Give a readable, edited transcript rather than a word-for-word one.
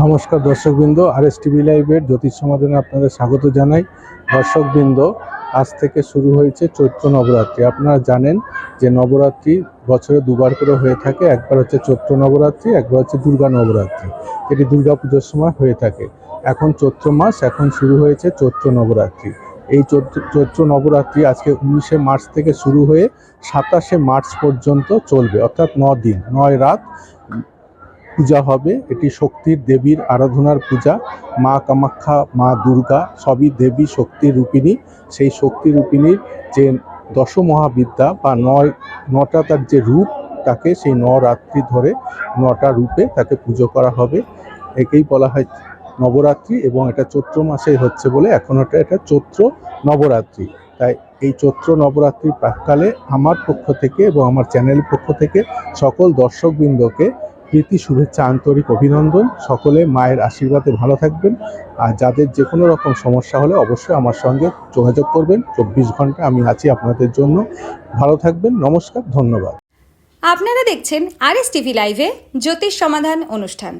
নমস্কার দর্শকবৃন্দ, RS TV লাইভের জ্যোতিষ সমাধানে আপনাদের স্বাগত জানাই। দর্শকবৃন্দ, আজ থেকে শুরু হয়েছে চৈত্র নবরাত্রি। আপনারা জানেন যে নবরাত্রি বছরে দুবার করে হয়ে থাকে। একবার হচ্ছে চৈত্র নবরাত্রি, একবার হচ্ছে দুর্গা নবরাত্রি, এটি দুর্গাপুজোর সময় হয়ে থাকে। এখন চৈত্র মাস, এখন শুরু হয়েছে চৈত্র নবরাত্রি। এই চৈত্র নবরাত্রি আজকে 19শে মার্চ থেকে শুরু হয়ে 27শে মার্চ পর্যন্ত চলবে, অর্থাৎ 9 দিন 9 রাত পূজা হবে। এটি শক্তির দেবীর আরাধনার পূজা। মা কামাখ্যা, মা দুর্গা সবই দেবী শক্তির রূপিণী। সেই শক্তি রূপিণীর যে দশমহাবিদ্যা বা নটা তার যে রূপ, তাকে সেই নরাত্রি ধরে 9টা রূপে তাকে পুজো করা হবে। একেই বলা হয় নবরাত্রি, এবং এটা চৈত্র মাসে হচ্ছে বলে এখন এটা চৈত্র নবরাত্রি। তাই এই চৈত্র নবরাত্রির প্রাক্কালে আমার পক্ষ থেকে এবং আমার চ্যানেলের পক্ষ থেকে সকল দর্শকবৃন্দকে প্রীতি, শুভেচ্ছা, আন্তরিক অভিনন্দন। সকলে মায়ের আশীর্বাদে ভালো থাকবেন। আর যাদের যে কোনো রকম সমস্যা হলে অবশ্যই আমার সঙ্গে যোগাযোগ করবেন। 24 ঘন্টা আমি আছি আপনাদের জন্য। ভালো থাকবেন। নমস্কার, ধন্যবাদ। আপনারা দেখছেন RS টিভি লাইভে জ্যোতিষ সমাধান অনুষ্ঠান।